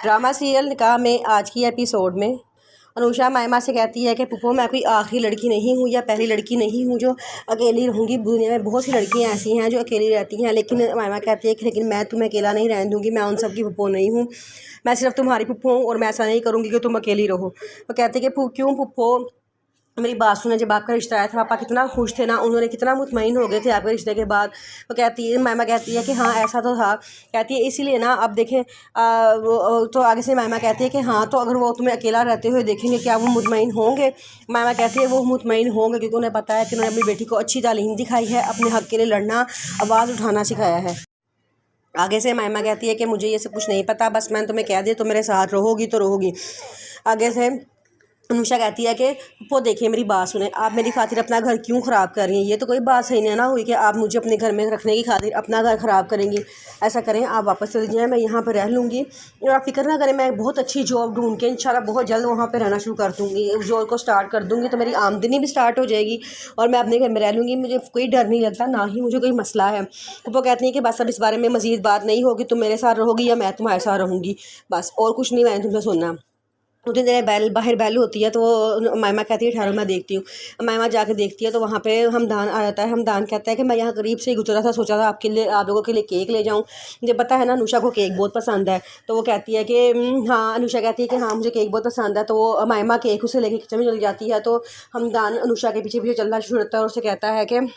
Drama serial निकाह में आज की एपिसोड में अनुषा मायमा से कहती है कि पुप्पो मैं कोई आखिरी लड़की नहीं हूँ या पहली लड़की नहीं हूँ जो अकेली रहूँगी। दुनिया में बहुत सी लड़कियाँ ऐसी हैं जो अकेली रहती हैं, लेकिन मायमा कहती है कि लेकिन मैं तुम्हें अकेला नहीं रहने दूँगी, मैं उन सब की पुप्पो नहीं हूँ, मैं सिर्फ तुम्हारी पुप्पो हूँ और मैं ऐसा नहीं करूँगी कि तुम अकेली रहो। वो कहती है कि क्यों पुप्पो, मेरी बात सुने, जब आपका रिश्ता आया था पापा कितना खुश थे ना, उन्होंने कितना मुतमईन हो गए थे आपके रिश्ते के बाद। वो कहती है, मायमा कहती है कि हाँ ऐसा तो था। कहती है इसीलिए ना अब देखें तो आगे से मायमा कहती है कि हाँ तो अगर वो तुम्हें अकेला रहते हुए देखेंगे क्या वो मुतमईन होंगे। मायमा कहती है वो मुतमईन होंगे क्योंकि उन्हें पता है कि उन्होंने अपनी बेटी को अच्छी तालीम दिखाई है, अपने हक़ के लिए लड़ना, आवाज़ उठाना सिखाया है। आगे से मायमा कहती है कि मुझे ये सब कुछ नहीं पता, बस मैंने तुम्हें कह दिया तो मेरे साथ रहोगी तो रहोगी। आगे से अनुषा कहती है कि वो देखिए मेरी बात सुने, आप मेरी खातिर अपना घर क्यों ख़राब कर रही हैं, ये तो कोई बात सही नहीं ना हुई कि आप मुझे अपने घर में रखने की खातिर अपना घर ख़राब करेंगी। ऐसा करें आप वापस चले जाएँ, मैं यहाँ पर रह लूँगी और आप फिक्र ना करें, मैं बहुत अच्छी जॉब ढूंढ के इंशाल्लाह बहुत जल्द वहाँ पर रहना शुरू कर दूँगी, उस जॉब को स्टार्ट कर दूँगी तो मेरी आमदनी भी स्टार्ट हो जाएगी और मैं अपने घर में रह लूँगी, मुझे कोई डर नहीं लगता, ना ही मुझे कोई मसला है। वो कहती हैं कि बस अब इस बारे में मज़ीद बात नहीं होगी, तुम मेरे साथ रहोगी या मैं तुम्हारे साथ रहूँगी, बस और कुछ नहीं मैंने तुमसे सुनना। उतनी देर बाहर बैल होती है तो वो मायमा कहती है ठहरो मैं देखती हूँ। मायमा जाके देखती है तो वहाँ पे हमदान आ जाता है। हमदान कहता है कि मैं यहाँ करीब से ही गुजरा था, सोचा था आपके लिए, आप लोगों के लिए केक ले जाऊँ, मुझे पता है ना अनुषा को केक बहुत पसंद है। तो वो कहती है कि हाँ, अनुषा कहती है कि हाँ मुझे केक बहुत पसंद है। तो वो मायमा केक उसे लेके किचन में चली जाती है तो हमदान अनुषा के पीछे पीछे चलना शुरू करता है और उसे कहता है कि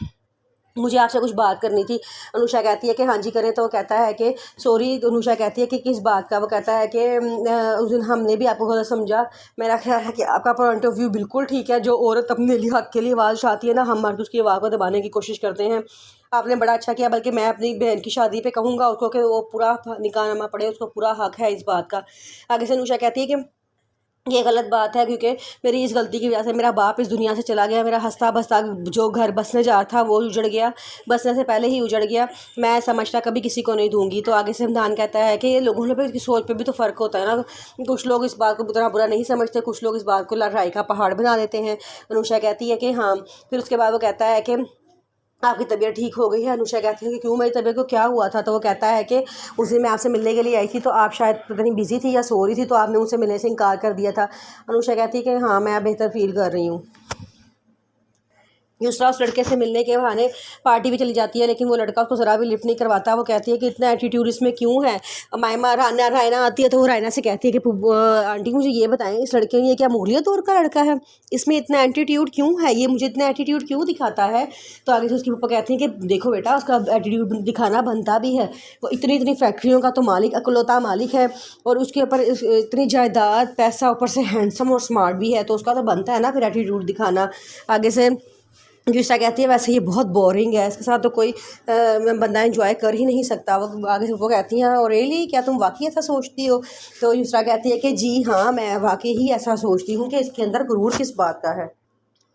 मुझे आपसे कुछ बात करनी थी। अनुषा कहती है कि हाँ जी करें। तो वो कहता है कि सॉरी। अनुषा कहती है कि किस बात का। वो कहता है कि उस दिन हमने भी आपको गलत समझा, मेरा ख्याल है कि आपका पॉइंट ऑफ व्यू बिल्कुल ठीक है, जो औरत अपने लिए हक़ के लिए आवाज़ उठाती है ना, हम मर्द उसकी आवाज़ को दबाने की कोशिश करते हैं। आपने बड़ा अच्छा किया, बल्कि मैं अपनी बहन की शादी पे कहूँगा उसको कि वो पूरा निकाहनामा पढ़े, उसको पूरा हक़ है इस बात का। आगे से अनुषा कहती है कि ये गलत बात है क्योंकि मेरी इस गलती की वजह से मेरा बाप इस दुनिया से चला गया, मेरा हंसता बसता जो घर बसने जा रहा था वो उजड़ गया, बसने से पहले ही उजड़ गया, मैं समझता कभी किसी को नहीं दूंगी। तो आगे से हमदान कहता है कि ये लोगों की सोच पे भी तो फ़र्क होता है ना, कुछ लोग इस बात को बुरा बुरा नहीं समझते, कुछ लोग इस बात को लड़ाई का पहाड़ बना देते हैं। अनुषा कहती है कि हाँ। फिर उसके बाद वो कहता है कि आपकी तबीयत ठीक हो गई है। अनुषा कहती है कि क्यों, मेरी तबीयत को क्या हुआ था। तो वो कहता है कि उस दिन मैं आपसे मिलने के लिए आई थी तो आप शायद पता नहीं बिज़ी थी या सो रही थी, तो आपने मुझसे मिलने से इनकार कर दिया था। अनुषा कहती है कि हाँ मैं बेहतर फील कर रही हूँ। दूसरा उस लड़के से मिलने के बहाने पार्टी भी चली जाती है, लेकिन वो लड़का उसको ज़रा भी लिफ्ट नहीं करवाता। वो कहती है कि इतना एटीट्यूड इसमें क्यों है। मायमा रायना आती है तो वो रायना से कहती है कि आंटी मुझे ये बताएं, इस लड़के ये क्या मुगलिया दौर का लड़का है, इसमें इतना एटीट्यूड क्यों है, ये मुझे इतना एटीट्यूड क्यों दिखाता है। तो आगे से उसकी पप्पा कहती हैं कि देखो बेटा उसका एटीट्यूड दिखाना बनता भी है, वो इतनी इतनी फैक्ट्रियों का तो मालिक, अकलौता मालिक है और उसके ऊपर इतनी जायदाद, पैसा, ऊपर से हैंडसम और स्मार्ट भी है, तो उसका तो बनता है ना फिर एटीट्यूड दिखाना। आगे से जिसा कहती है वैसे ये बहुत बोरिंग है, इसके साथ तो कोई बंदा एंजॉय कर ही नहीं सकता। वो आगे से वो कहती हैं और रियली क्या तुम वाकई ऐसा सोचती हो। तो युसरा कहती है कि जी हाँ मैं वाकई ही ऐसा सोचती हूँ कि इसके अंदर गुरूर किस बात का है।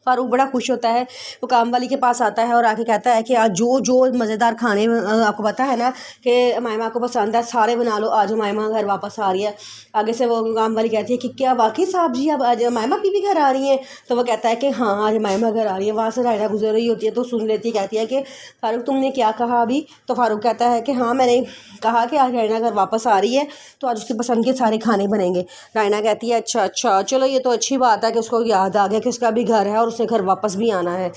फ़ारूक बड़ा खुश होता है, वो काम वाली के पास आता है और आके कहता है कि आज जो जो मज़ेदार खाने आपको पता है ना कि मायमा को पसंद है सारे बना लो, आज मायमा घर वापस आ रही है। आगे से वो काम वाली कहती है कि क्या वाकई साहब जी अब आज मायमा भी घर आ रही हैं। तो वो कहता है कि हाँ आज मायमा घर आ रही है। वहाँ से रायना गुजर रही होती है तो सुन लेती है, कहती है कि फ़ारूक तुमने क्या कहा अभी। तो फ़ारूक कहता है कि हाँ मैंने कहा कि आज रायना घर वापस आ रही है तो आज उसकी पसंद के सारे खाने बनेंगे। रायना कहती है अच्छा अच्छा चलो ये तो अच्छी बात है कि उसको याद आ गया कि उसका भी घर है और उसने घर वापस भी आना है।